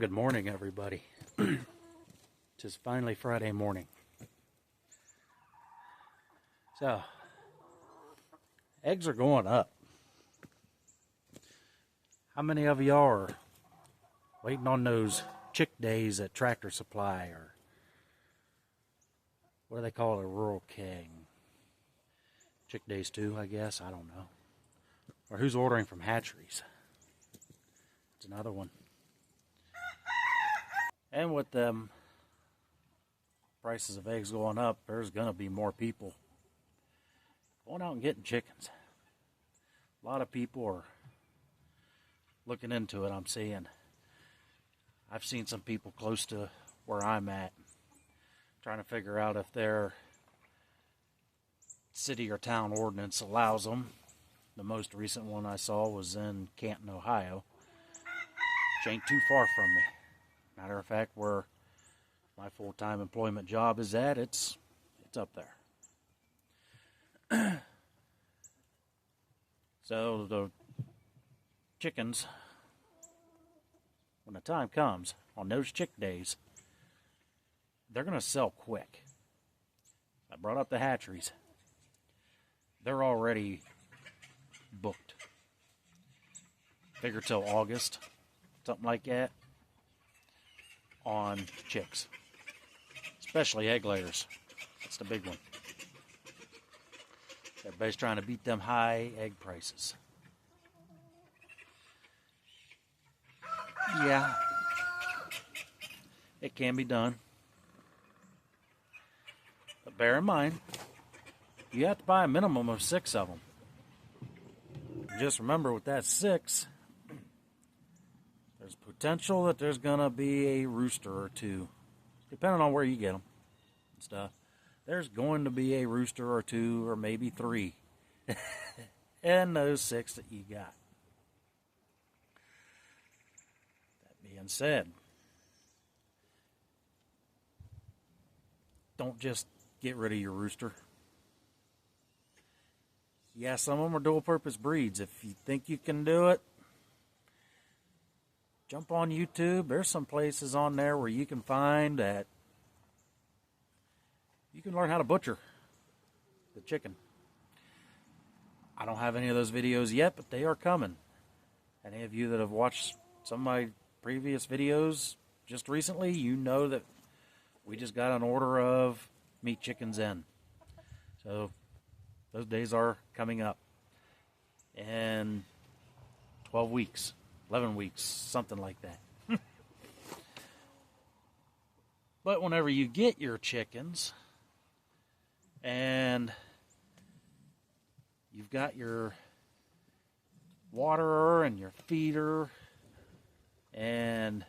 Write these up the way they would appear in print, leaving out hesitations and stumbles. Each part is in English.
Well, good morning, everybody. It's finally Friday morning. So, eggs are going up. How many of y'all are waiting on those chick days at Tractor Supply, or what do they call it, a Rural King? Chick days too, I guess. I don't know. Or who's ordering from hatcheries? It's another one. And with them prices of eggs going up, there's going to be more people going out and getting chickens. A lot of people are looking into it, I'm seeing. I've seen some people close to where I'm at trying to figure out if their city or town ordinance allows them. The most recent one I saw was in Canton, Ohio, which ain't too far from me. Matter of fact, where my full-time employment job is at, it's up there. So the chickens, when the time comes, on those chick days, they're going to sell quick. I brought up the hatcheries. They're already booked. Figure till August, something like that, on chicks. Especially egg layers. That's the big one. Everybody's trying to beat them high egg prices. Yeah, it can be done. But bear in mind, you have to buy a minimum of 6 of them. Just remember, with that 6, there's potential that there's going to be a rooster or two, depending on where you get them and stuff. There's going to be a rooster or 2 or maybe 3 in those 6 that you got. That being said, don't just get rid of your rooster. Yeah, some of them are dual-purpose breeds. If you think you can do it, jump on YouTube. There's some places on there where you can find that you can learn how to butcher the chicken. I don't have any of those videos yet, but they are coming. Any of you that have watched some of my previous videos just recently, you know that we just got an order of meat chickens in. So those days are coming up in 12 weeks, 11 weeks, something like that. But whenever you get your chickens and you've got your waterer and your feeder and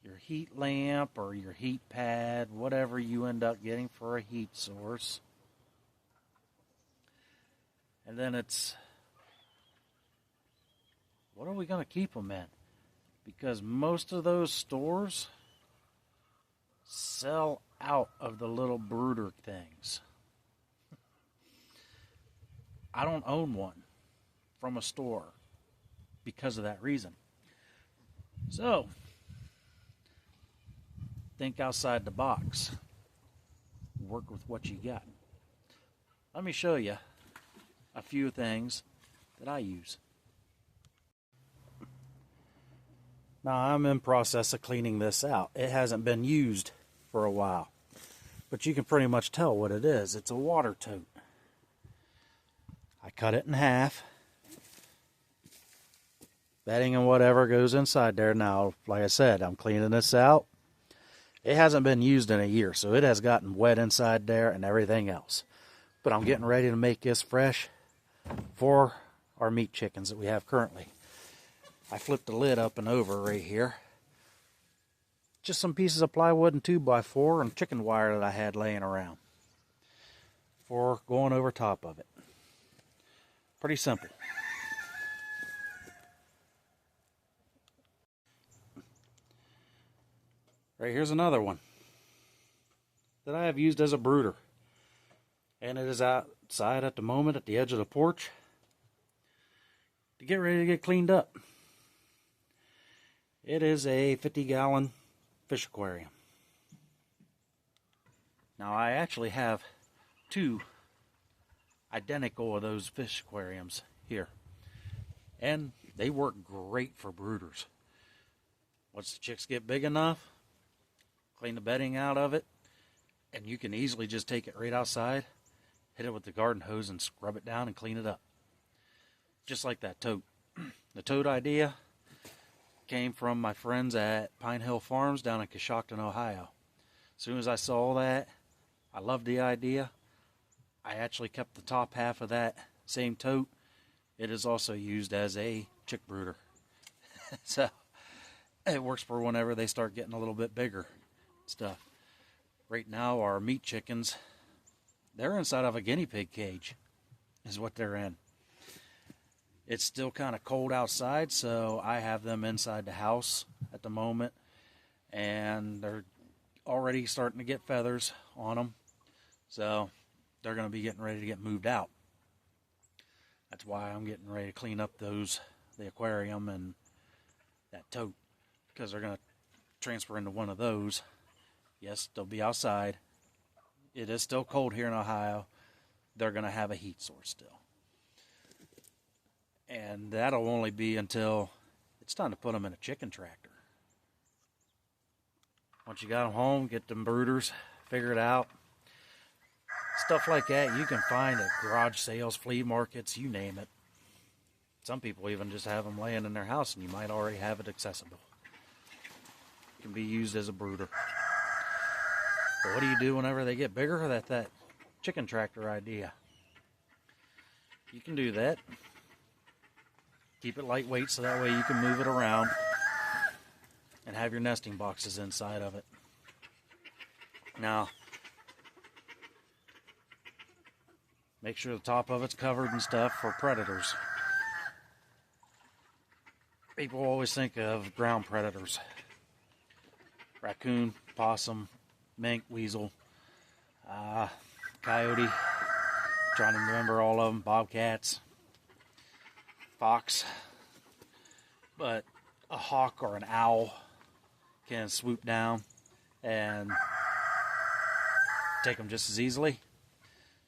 your heat lamp or your heat pad, whatever you end up getting for a heat source, and then it's, what are we going to keep them in? Because most of those stores sell out of the little brooder things. I don't own one from a store because of that reason. So, think outside the box. Work with what you got. Let me show you a few things that I use. Now, I'm in process of cleaning this out. It hasn't been used for a while, but you can pretty much tell what it is. It's a water tote. I cut it in half. Bedding and whatever goes inside there. Now, like I said, I'm cleaning this out. It hasn't been used in a year, so it has gotten wet inside there and everything else. But I'm getting ready to make this fresh for our meat chickens that we have currently. I flipped the lid up and over right here. Just some pieces of plywood and 2x4 and chicken wire that I had laying around for going over top of it. Pretty simple. Right, here's another one that I have used as a brooder. And it is outside at the moment at the edge of the porch to get ready to get cleaned up. It is a 50-gallon fish aquarium. Now I actually have two identical of those fish aquariums here, and they work great for brooders. Once the chicks get big enough, clean the bedding out of it, and you can easily just take it right outside, hit it with the garden hose and scrub it down and clean it up. Just like that tote. The tote idea came from my friends at Pine Hill Farms down in Coshocton, Ohio. As soon as I saw that, I loved the idea. I actually kept the top half of that same tote. It is also used as a chick brooder. So it works for whenever they start getting a little bit bigger stuff. Right now our meat chickens, they're inside of a guinea pig cage is what they're in. It's still kind of cold outside, so I have them inside the house at the moment, and they're already starting to get feathers on them, so they're going to be getting ready to get moved out. That's why I'm getting ready to clean up the aquarium and that tote, because they're going to transfer into one of those. Yes, they'll be outside. It is still cold here in Ohio. They're going to have a heat source still. And that'll only be until it's time to put them in a chicken tractor. Once you got them home, get them brooders figured out. Stuff like that you can find at garage sales, flea markets, you name it. Some people even just have them laying in their house, and you might already have it accessible. It can be used as a brooder. But what do you do whenever they get bigger? That chicken tractor idea. You can do that. Keep it lightweight so that way you can move it around and have your nesting boxes inside of it. Now, make sure the top of it's covered and stuff for predators. People always think of ground predators. Raccoon, possum, mink, weasel, coyote, trying to remember all of them, bobcats, fox, but a hawk or an owl can swoop down and take them just as easily.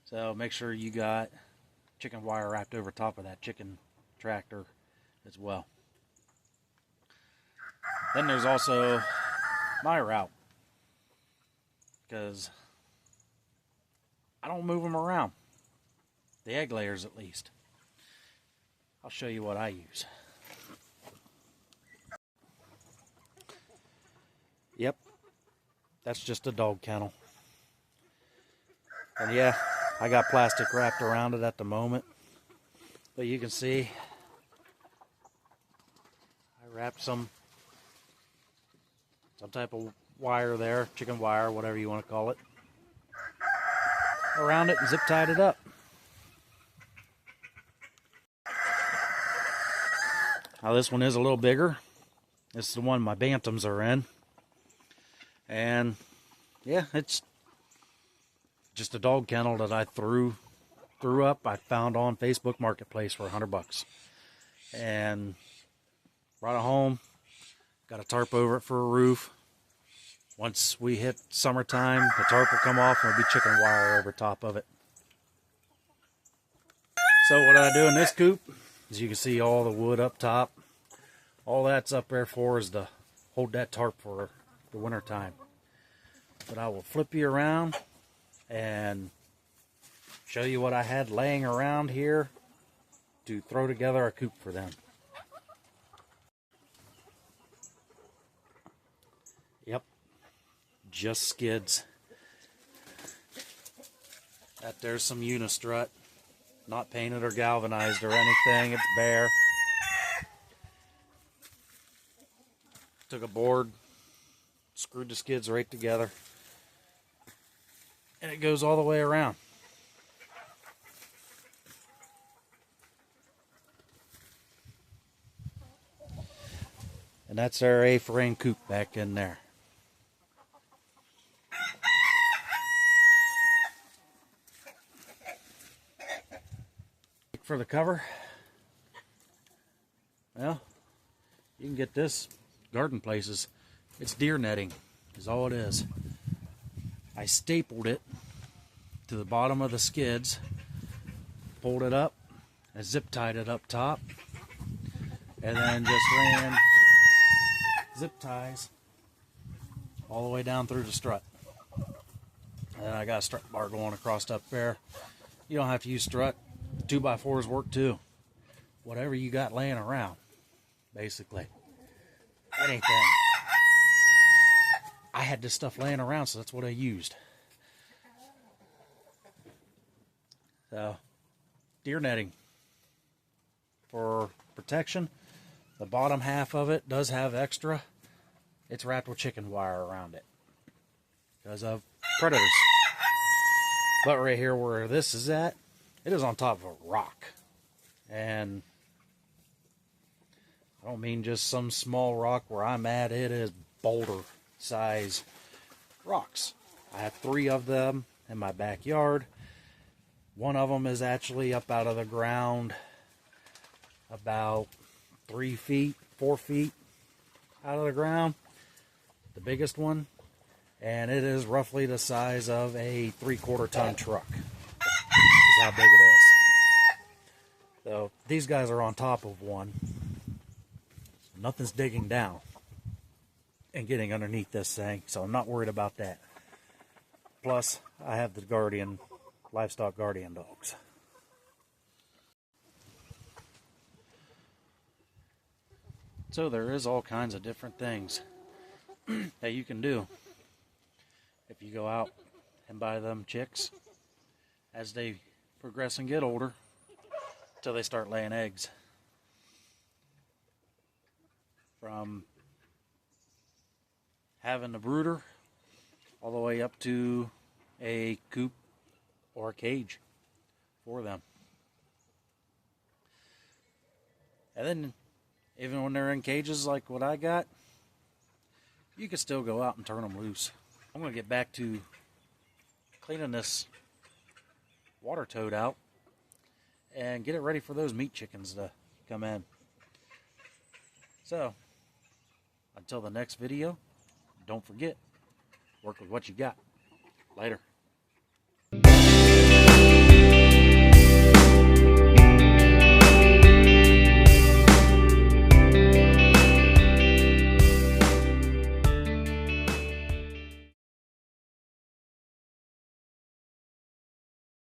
So make sure you got chicken wire wrapped over top of that chicken tractor as well. Then there's also my route, because I don't move them around, the egg layers at least. I'll show you what I use. Yep, that's just a dog kennel. And yeah, I got plastic wrapped around it at the moment, but you can see I wrapped some type of wire there, chicken wire, whatever you want to call it, around it and zip tied it up. Now this one is a little bigger. This is the one my bantams are in. And yeah, it's just a dog kennel that I threw up. I found on Facebook Marketplace for $100. And brought it home. Got a tarp over it for a roof. Once we hit summertime, the tarp will come off and there'll be chicken wire over top of it. So what I do in this coop, as you can see all the wood up top, all that's up there for is to hold that tarp for the winter time. But I will flip you around and show you what I had laying around here to throw together a coop for them. Yep, just skids. That there's some unistrut, not painted or galvanized or anything, it's bare. Took a board, screwed the skids right together, and it goes all the way around. And that's our A-frame coop back in there. For the cover, well, you can get this garden places. It's deer netting is all it is. I stapled it to the bottom of the skids, pulled it up, and zip tied it up top, and then just ran zip ties all the way down through the strut. And then I got a strut bar going across up there. You don't have to use strut. 2x4s work too. Whatever you got laying around, basically. Anything. I had this stuff laying around, so that's what I used. So, deer netting for protection. The bottom half of it does have extra. It's wrapped with chicken wire around it because of predators. But right here where this is at, it is on top of a rock. And I don't mean just some small rock where I'm at. It is boulder size rocks. I have 3 of them in my backyard. One of them is actually up out of the ground about 3 feet, 4 feet out of the ground. The biggest one. And it is roughly the size of a 3/4 ton truck. Is how big it is. So these guys are on top of one. Nothing's digging down and getting underneath this thing, so I'm not worried about that. Plus, I have the Guardian, livestock Guardian dogs. So there is all kinds of different things that you can do if you go out and buy them chicks as they progress and get older till they start laying eggs. From having a brooder all the way up to a coop or a cage for them. And then even when they're in cages like what I got, you can still go out and turn them loose. I'm going to get back to cleaning this water toad out and get it ready for those meat chickens to come in. So, until the next video, don't forget, work with what you got. Later.